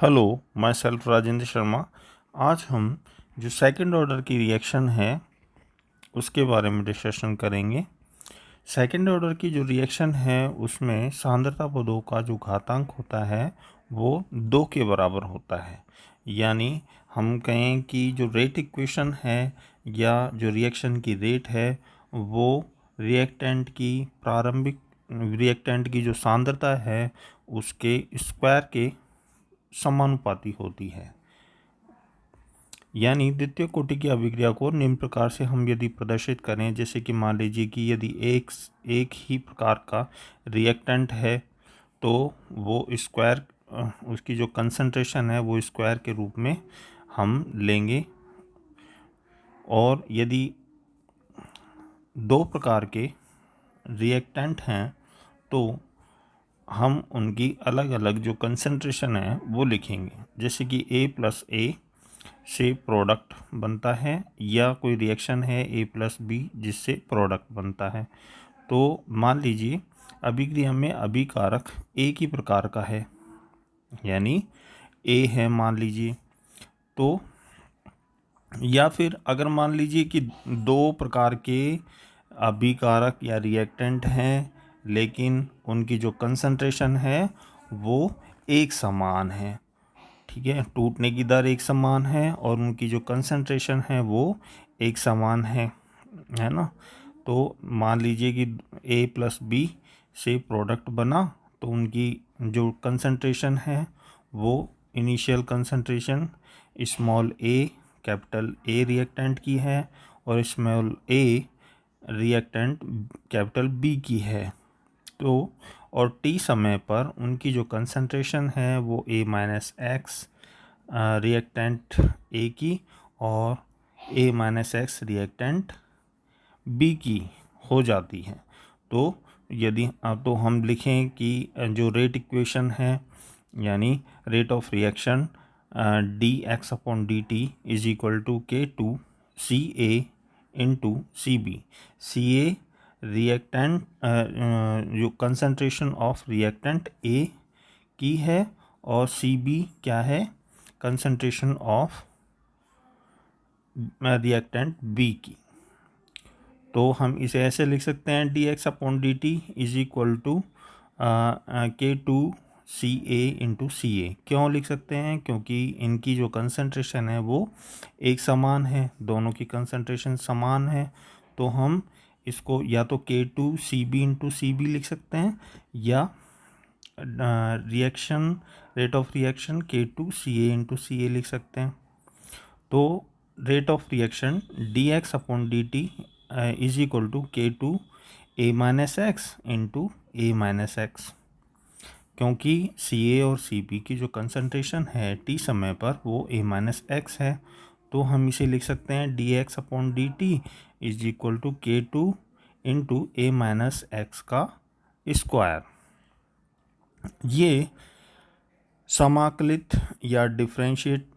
Hello, my self Rajendra Sharma. आज हम जो सेकंड ऑर्डर की रिएक्शन है उसके बारे में डिस्कशन करेंगे। सेकंड ऑर्डर की जो रिएक्शन है उसमें सांद्रता पदों का जो घातांक होता है वो 2 के बराबर होता है। यानी हम कहें कि जो रेट इक्वेशन है या जो रिएक्शन की रेट है वो रिएक्टेंट की जो सांद्रता है उसके स्क्वायर के समानुपाती होती है। यानी द्वितीय कोटि की अभिक्रिया को निम्न प्रकार से हम यदि प्रदर्शित करें, जैसे कि मान लीजिए कि यदि एक ही प्रकार का रिएक्टेंट है तो वो स्क्वायर उसकी जो कंसंट्रेशन है वो स्क्वायर के रूप में हम लेंगे, और यदि दो प्रकार के रिएक्टेंट हैं तो हम उनकी अलग अलग जो कंसंट्रेशन है वो लिखेंगे। जैसे कि A+A से प्रोडक्ट बनता है, या कोई रिएक्शन है A+B जिससे प्रोडक्ट बनता है। तो मान लीजिए अभिक्रिया में अभिकारक एक ही प्रकार का है, यानी A है मान लीजिए। तो या फिर अगर मान लीजिए कि दो प्रकार के अभिकारक या रिएक्टेंट हैं लेकिन उनकी जो कंसंट्रेशन है वो एक समान है, ठीक है, टूटने की दर एक समान है और उनकी जो कंसंट्रेशन है वो एक समान है ना। तो मान लीजिए कि A+B से प्रोडक्ट बना, तो उनकी जो कंसंट्रेशन है वो initial concentration small a capital A reactant की है और small a reactant capital B की है। तो और t समय पर उनकी जो कंसंट्रेशन है वो A-X रिएक्टेंट A की और A-X रिएक्टेंट B की हो जाती है। तो यदि तो हम लिखें कि जो रेट इक्वेशन है यानी rate of reaction dx/dt is equal to K2CA into CB। CA reactant जो कंसंट्रेशन ऑफ रिएक्टेंट A की है और CB क्या है, कंसंट्रेशन ऑफ रिएक्टेंट B की। तो हम इसे ऐसे लिख सकते हैं dx/dt is equal to K2CA into CA। क्यों लिख सकते हैं? क्योंकि इनकी जो कंसंट्रेशन है वो एक समान है, दोनों की कंसंट्रेशन समान है। तो हम इसको या तो K2CB इंटू CB लिख सकते हैं या reaction rate of reaction K2CA into CA लिख सकते हैं। तो rate of reaction dx/dt is equal to K2A-X into A-X, क्योंकि CA और CB की जो कंसंट्रेशन है t समय पर वो A-X है। तो हम इसे लिख सकते हैं dx/dt is equal to K2 into A-X का स्क्वायर। ये समाकलित या डिफरेंशिएट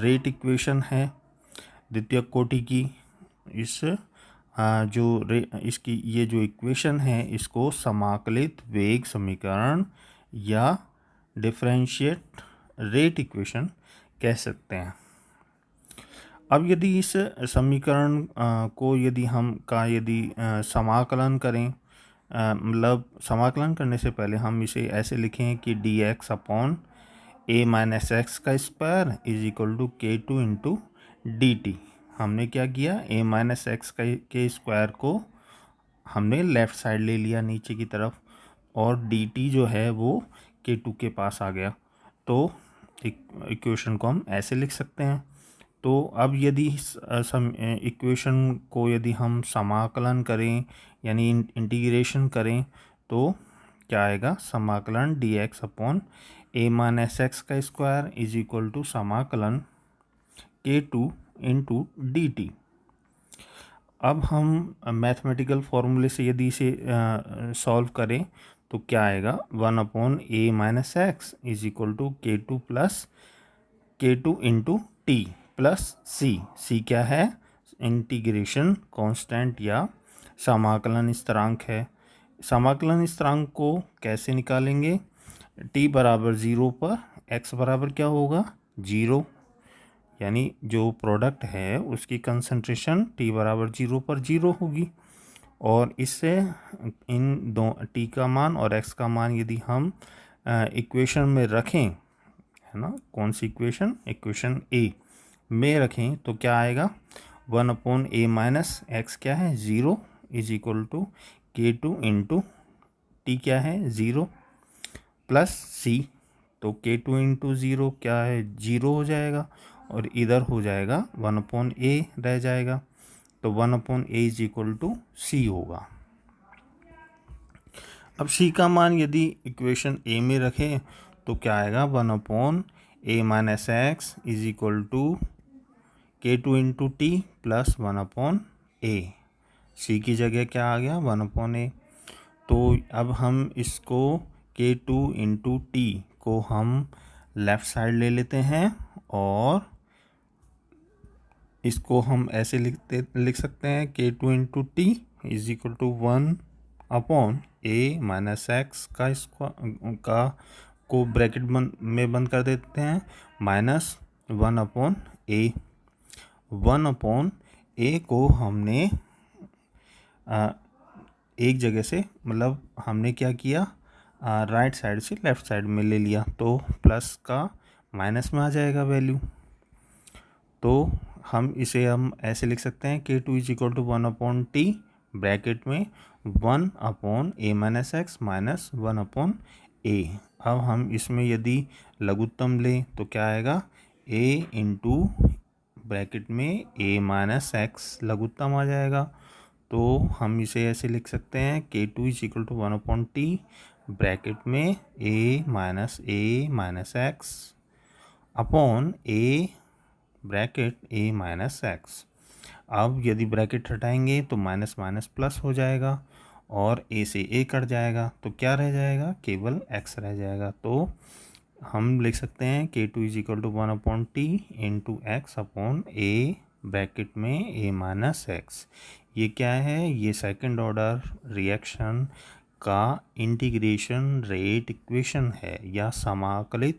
रेट इक्वेशन है द्वितीय कोटि की। इसकी ये जो इक्वेशन है इसको समाकलित वेग समीकरण या डिफरेंशिएट रेट इक्वेशन कह सकते हैं। अब यदि इस समीकरण को यदि समाकलन करें, मतलब समाकलन करने से पहले हम इसे ऐसे लिखें कि dx/A-X का square is equal to K2 into dt। हमने क्या किया, A-X के स्क्वायर को हमने लेफ़्ट साइड ले लिया नीचे की तरफ, और dt जो है वो K2 के पास आ गया। तो इक्वेशन को हम ऐसे लिख सकते हैं। तो अब यदि इक्वेशन को यदि हम समाकलन करें यानी इंटीग्रेशन करें तो क्या आएगा, समाकलन dx/A-X का स्क्वायर इज इक्वल टू समाकलन K2 इंटू dt। अब हम मैथमेटिकल फॉर्मूले से यदि इसे सॉल्व करें तो क्या आएगा, 1/A-X is equal to K2 plus K2 into T plus C क्या है, इंटीग्रेशन कांस्टेंट या समाकलन स्थिरांक है। समाकलन स्थिरांक को कैसे निकालेंगे, t बराबर 0 पर x बराबर क्या होगा 0, यानी जो प्रोडक्ट है उसकी कंसंट्रेशन t बराबर 0 पर 0 होगी। और इससे इन दो t का मान और x का मान यदि हम इक्वेशन में रखें, है ना, कौन सी इक्वेशन, इक्वेशन a में रखें, तो क्या आएगा 1/a माइनस एक्स क्या है 0 is equal to K2 into t क्या है 0 प्लस c। तो K2 इंटू 0 क्या है 0 हो जाएगा, और इधर हो जाएगा 1/a रह जाएगा, तो 1/a is equal to c होगा। अब c का मान यदि इक्वेशन a में रखें तो क्या आएगा 1/a minus x is equal to K2 into t plus 1/a। c की जगह क्या आ गया 1/a। तो अब हम इसको K2 इंटू टी को हम लेफ़्ट साइड ले लेते हैं, और इसको हम ऐसे लिख सकते हैं K2 into t is equal to 1/a minus x का को ब्रैकेट में बंद कर देते हैं, माइनस 1/a। 1/a को हमने एक जगह से, मतलब हमने क्या किया, राइट साइड से लेफ़्ट साइड में ले लिया, तो प्लस का माइनस में आ जाएगा वैल्यू। तो हम इसे ऐसे लिख सकते हैं K2 is equal to 1/t bracket में 1/a minus x minus 1/a। अब हम इसमें यदि लघुत्तम लें तो क्या आएगा a इंटू ब्रैकेट में a माइनस एक्स लघुत्तम आ जाएगा। तो हम इसे ऐसे लिख सकते हैं K2 is equal to 1/t bracket में a minus x upon a bracket a minus x. अब यदि ब्रैकेट हटाएंगे तो माइनस माइनस प्लस हो जाएगा, और a से a कट जाएगा, तो क्या रह जाएगा, केवल x रह जाएगा। तो हम लिख सकते हैं K2 is equal to 1/t into x upon a bracket में a माइनस एक्स। ये क्या है, ये सेकंड ऑर्डर रिएक्शन का इंटीग्रेशन रेट इक्वेशन है, या समाकलित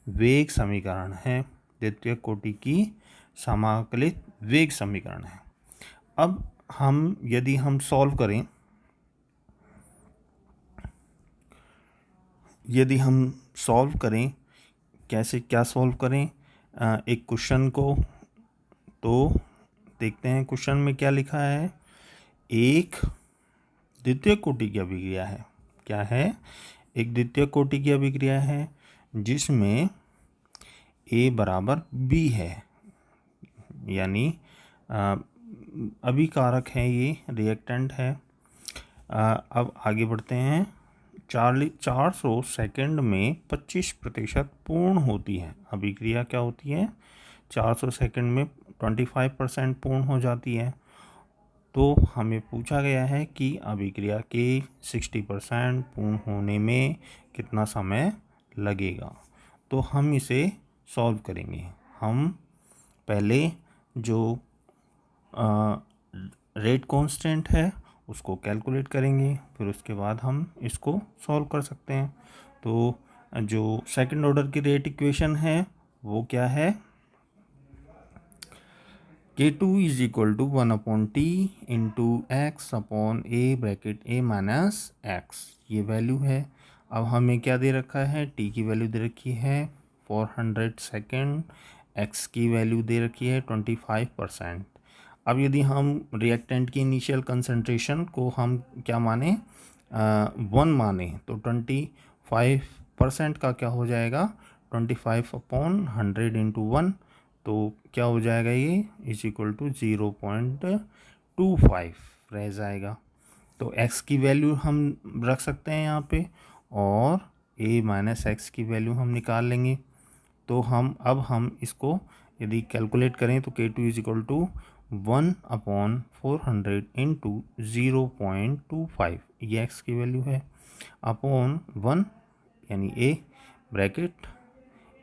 वेग समीकरण है, द्वितीय कोटि की समाकलित वेग समीकरण है। अब यदि हम सॉल्व करें, कैसे क्या सॉल्व करें एक क्वेश्चन को, तो देखते हैं क्वेश्चन में क्या लिखा है। एक द्वितीय कोटि की अभिक्रिया है, क्या है, एक द्वितीय कोटि की अभिक्रिया है जिसमें a बराबर b है, यानी अभिकारक है, ये रिएक्टेंट है। अब आगे बढ़ते हैं। 400 सेकंड में 25% पूर्ण होती है अभिक्रिया, क्या होती है 400 सेकंड में 25% पूर्ण हो जाती है। तो हमें पूछा गया है कि अभिक्रिया के 60% पूर्ण होने में कितना समय लगेगा। तो हम इसे सॉल्व करेंगे। हम पहले जो रेट कांस्टेंट है उसको कैलकुलेट करेंगे, फिर उसके बाद हम इसको सॉल्व कर सकते हैं। तो जो सेकंड ऑर्डर की रेट इक्वेशन है वो क्या है, K2 is equal to 1/t into x upon a bracket a minus x, ये वैल्यू है। अब हमें क्या दे रखा है, t की वैल्यू दे रखी है 400 सेकेंड, x की वैल्यू दे रखी है 25%। अब यदि हम रिएक्टेंट की इनिशियल कंसंट्रेशन को हम क्या माने 1 माने, तो 25% का क्या हो जाएगा 25/100 इंटू 1, तो क्या हो जाएगा ये इज इक्वल टू 0.25 रह जाएगा। तो x की वैल्यू हम रख सकते हैं यहाँ पे, और a माइनस एक्स की वैल्यू हम निकाल लेंगे। तो हम इसको यदि कैलकुलेट करें तो K2 is equal to 1/400 into 0.25, ये x की वैल्यू है, अपॉन 1 यानी a ब्रैकेट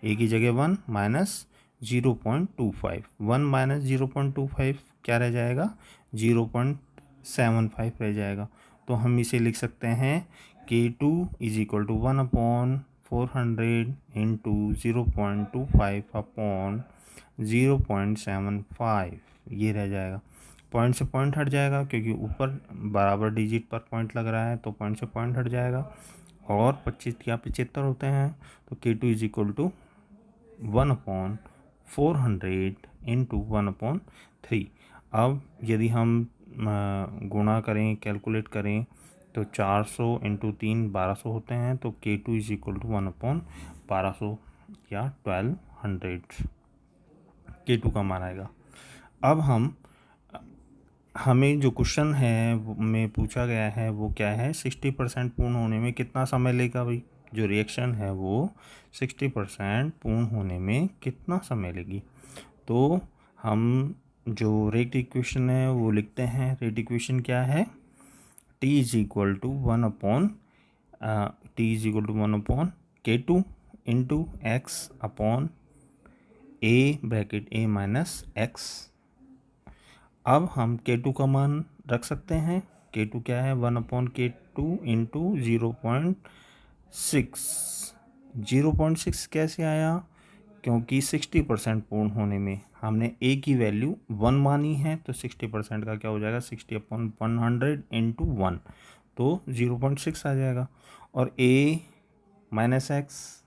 a की जगह 1 माइनस 0.25, 1 माइनस 0.25 क्या रह जाएगा 0.75 रह जाएगा। तो हम इसे लिख सकते हैं K2 is equal to 1/400 400 into 0.25 upon 0.75 ये रह जाएगा। पॉइंट से पॉइंट हट जाएगा क्योंकि ऊपर बराबर डिजिट पर पॉइंट लग रहा है, तो पॉइंट से पॉइंट हट जाएगा। और 25 या 75 होते हैं, तो K2 is equal to 1/400 into 1/3। अब यदि हम गुणा करें, कैलकुलेट करें, तो 400 इंटू 3 1200 होते हैं, तो K2 इज इक्वल टू 1/1200 या 1200 K2 का मान आएगा। अब हमें जो क्वेश्चन है में पूछा गया है वो क्या है, 60% पूर्ण होने में कितना समय लेगा भाई। जो रिएक्शन है वो 60% पूर्ण होने में कितना समय लेगी। तो हम जो रेट इक्वेशन है वो लिखते हैं। रेट इक्वेशन क्या है, T is equal to 1/T K2 into x upon A bracket A minus x. अब हम K2 का मान रख सकते हैं। K2 क्या है, 1/K2 इंटू 0.6। 0.6 कैसे आया, क्योंकि 60% पूर्ण होने में हमने A की वैल्यू 1 मानी है, तो 60% का क्या हो जाएगा, 60/100 इंटू 1, तो 0.6 आ जाएगा। और A माइनस एक्स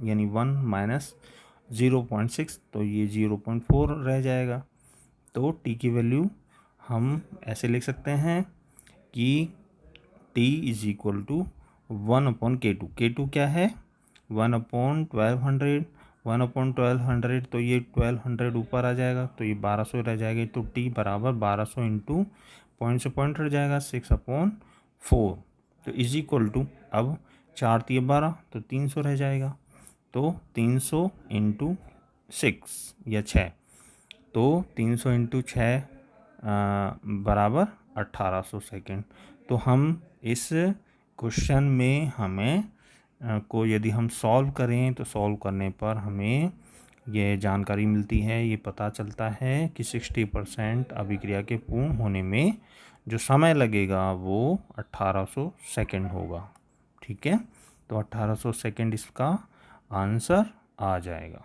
यानी 1 माइनस 0.6, तो ये 0.4 रह जाएगा। तो T की वैल्यू हम ऐसे लिख सकते हैं कि T is equal to 1/K2। K2 क्या है, 1/1200। 1/1200 तो ये 1200 ऊपर आ जाएगा, तो ये 1200 रह जाएगा। तो T बराबर 1200 इंटू पॉइंट से पॉइंट हट जाएगा 6/4, तो इज इक्वल टू, अब 4 × 12 तो 300 रह जाएगा। तो 300 इंटू 6 या 6, तो 300 इंटू 6 बराबर 1800 सेकेंड। तो हम इस क्वेश्चन में हमें को यदि हम सॉल्व करें, तो सॉल्व करने पर हमें ये जानकारी मिलती है, ये पता चलता है कि 60% अभिक्रिया के पूर्ण होने में जो समय लगेगा वो 1800 सेकेंड होगा। ठीक है, तो 1800 सेकेंड इसका आंसर आ जाएगा।